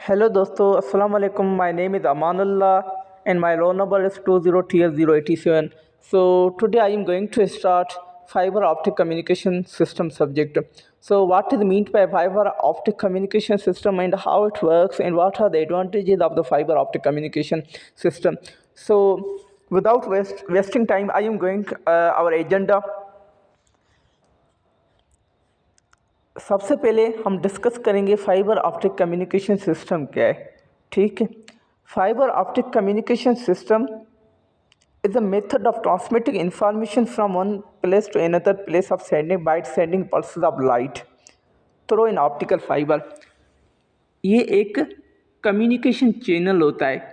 Hello दोस्तों, अस्सलाम वालेकुम. My name is Amanullah and my roll number is 203087. So today I am going to start fiber optic communication system subject. So what is meant by fiber optic communication system and how it works and what are the advantages of the fiber optic communication system. So without wasting time, I am going our agenda. सबसे पहले हम discuss करेंगे fibre optic communication system क्या है. ठीक है. Fibre optic communication system is a method of transmitting information from one place to another place of sending by sending pulses of light through an optical fiber. ये एक communication channel होता है.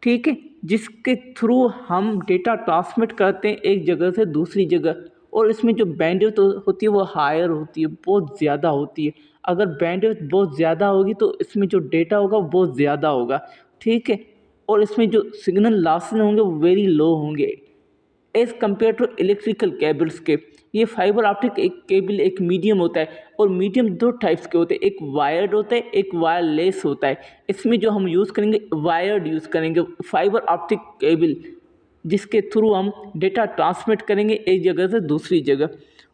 ठीक है, जिसके थ्रू हम डेटा ट्रांसमिट करते हैं एक जगह से दूसरी जगह. और इसमें जो बैंडविड्थ होती है वो हायर होती है, बहुत ज़्यादा होती है. अगर बैंडविड्थ बहुत ज़्यादा होगी तो इसमें जो डेटा होगा वो बहुत ज़्यादा होगा. ठीक है. और इसमें जो सिग्नल लॉसेस होंगे वो वेरी लो होंगे as compare to electrical cables के. ये फाइबर ऑप्टिक एक केबल एक मीडियम होता है और मीडियम दो टाइप्स के होते हैं, एक वायर्ड होता है एक वायरलेस होता है. इसमें जो हम यूज़ करेंगे वायर्ड यूज़ करेंगे फाइबर ऑप्टिक केबल, जिसके थ्रू हम डेटा ट्रांसमिट करेंगे एक जगह से दूसरी जगह.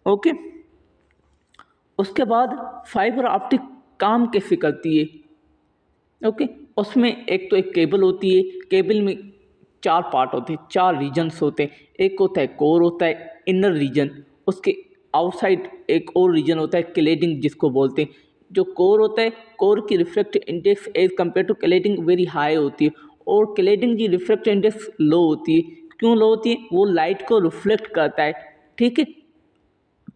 ओके. उसके बाद फाइबर ऑप्टिक काम कैसे करती है. ओके. उसमें एक तो एक केबल होती है, केबल में चार पार्ट होते हैं, चार रीजन्स होते हैं. एक होता है कोर, होता है इनर रीजन, उसके आउटसाइड एक और रीजन होता है क्लेडिंग जिसको बोलते हैं. जो कोर होता है, कोर की refract index as compare to cladding very high होती है और क्लेडिंग की रिफ्रैक्ट इंडेक्स लो होती है. क्यों लो होती है? वो लाइट को रिफ्लेक्ट करता है. ठीक है.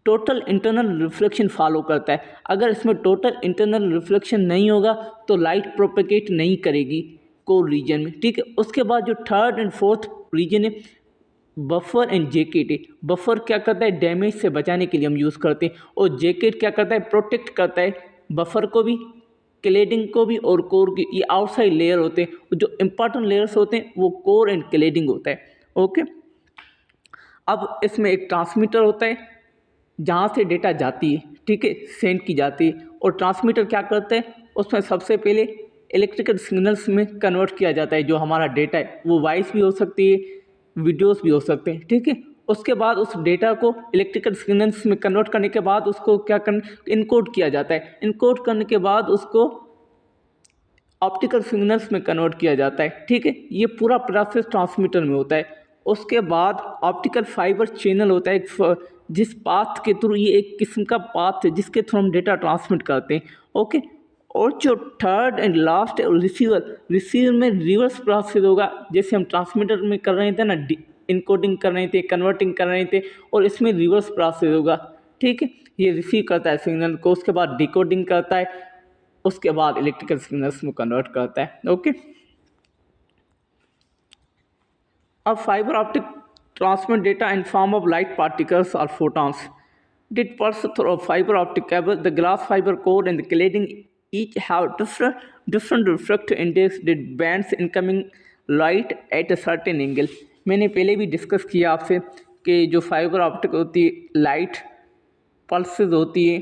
टोटल इंटरनल रिफ्लेक्शन फॉलो करता है. अगर इसमें टोटल इंटरनल रिफ्लेक्शन नहीं होगा तो लाइट प्रोपेगेट नहीं करेगी कोर रीजन में. ठीक है. उसके बाद जो थर्ड एंड फोर्थ रीजन है बफर एंड जैकेट है. बफर क्या करता है? डैमेज से बचाने के लिए हम यूज़ करते हैं. और जैकेट क्या करता है? प्रोटेक्ट करता है बफर को भी, क्लेडिंग को भी और कोर की. ये आउटसाइड लेयर होते हैं. जो इंपॉर्टेंट लेयर्स होते हैं वो कोर एंड क्लेडिंग होता है. ओके. अब इसमें एक ट्रांसमीटर होता है जहाँ से डेटा जाती है. ठीक है, सेंड की जाती है. और ट्रांसमीटर क्या करता है? उसमें सबसे पहले इलेक्ट्रिकल सिग्नल्स में कन्वर्ट किया जाता है. जो हमारा डेटा है वो वॉइस भी हो सकती है, वीडियोस भी हो सकते हैं. ठीक है. उसके बाद उस डेटा को इलेक्ट्रिकल सिग्नल्स में कन्वर्ट करने के बाद उसको क्या इनकोड किया जाता है. इनकोड करने के बाद उसको ऑप्टिकल सिग्नल्स में कन्वर्ट किया जाता है. ठीक है. ये पूरा प्रोसेस ट्रांसमीटर में होता है. उसके बाद ऑप्टिकल फाइबर चैनल होता है जिस पाथ के थ्रू, ये एक किस्म का पाथ है जिसके थ्रू हम डेटा ट्रांसमिट करते हैं. ओके. और जो थर्ड एंड लास्ट है रिसीवर में रिवर्स प्रोसेस होगा. जैसे हम ट्रांसमीटर में कर रहे थे ना, इनकोडिंग कर रहे थे, कन्वर्टिंग कर रहे थे, और इसमें रिवर्स प्रोसेस होगा. ठीक है. ये रिसीव करता है सिग्नल को, उसके बाद डिकोडिंग करता है, उसके बाद इलेक्ट्रिकल सिग्नल्स में कन्वर्ट करता है. ओके. अब fibre optic transmit data in form of light particles or photons. Did pass through a fiber optic cable. The glass fiber core and the cladding each have different refractive index. Did bands incoming light at a certain angle. मैंने पहले भी discuss किया आपसे कि जो fibre optic होती है, light pulses होती है,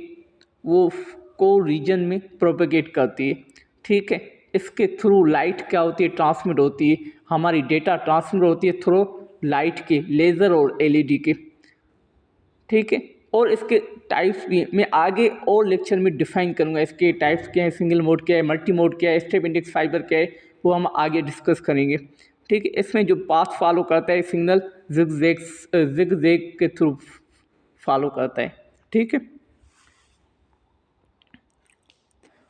वो कोर रीजन में प्रोपेगेट करती है. ठीक है. इसके थ्रू लाइट क्या होती है? ट्रांसमिट होती है. हमारी डेटा ट्रांसमिट होती है थ्रू लाइट के, लेज़र और एलईडी के. ठीक है. और इसके टाइप्स भी मैं आगे और लेक्चर में डिफाइन करूँगा. इसके टाइप्स क्या है, सिंगल मोड क्या है, मल्टी मोड क्या है, स्टेप इंडेक्स फाइबर क्या है, वो हम आगे डिस्कस करेंगे. ठीक है. इसमें जो पाथ फॉलो करता है सिग्नल जिगजैग के थ्रू फॉलो करता है. ठीक है.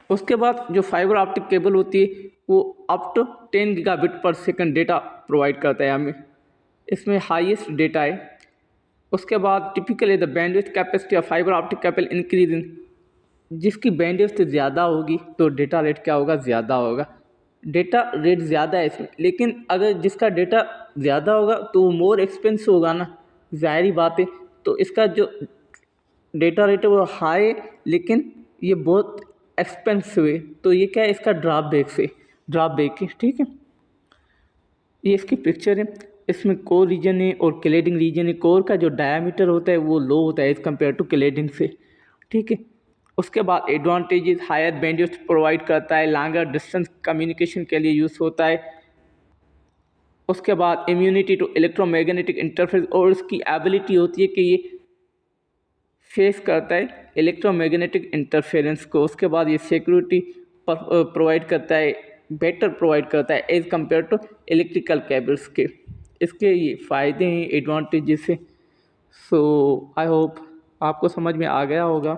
उसके बाद जो फाइबर ऑप्टिक केबल होती है वो up to 10 gigabit per second data provide करता है हमें. इसमें हाईएस्ट डेटा है. उसके बाद typically the bandwidth capacity of fibre optic cable increase in. जिसकी बैंडविड्थ ज़्यादा होगी तो डेटा रेट क्या होगा? ज़्यादा होगा. डेटा रेट ज़्यादा है इसमें, लेकिन अगर जिसका डेटा ज़्यादा होगा तो वो मोर एक्सपेंसिव होगा ना, ज़ाहिर बात है. तो इसका जो डेटा रेट है वो हाई है, लेकिन ये बहुत एक्सपेंसिव है. तो ये क्या है? इसका ड्रॉबैक है. ठीक है. ये इसकी पिक्चर है. इसमें कोर रीजन है और क्लेडिंग रीजन है. कोर का जो डायामीटर होता है वो लो होता है एज़ कम्पेयर टू क्लेडिंग से. ठीक है. उसके बाद एडवांटेजेस, हायर बैंडविड्थ प्रोवाइड करता है, लॉन्गर डिस्टेंस कम्युनिकेशन के लिए यूज़ होता है। उसके बाद इम्यूनिटी टू इलेक्ट्रोमैग्नेटिक इंटरफेरेंस, और उसकी एबिलिटी होती है कि ये फेस करता है इलेक्ट्रोमैग्नेटिक इंटरफेरेंस को। उसके बाद ये सिक्योरिटी प्रोवाइड करता है, बेटर प्रोवाइड करता है as compare to electrical cables के। इसके ये फ़ायदे हैं, एडवांटेजेस हैं। सो आई होप आपको समझ में आ गया होगा।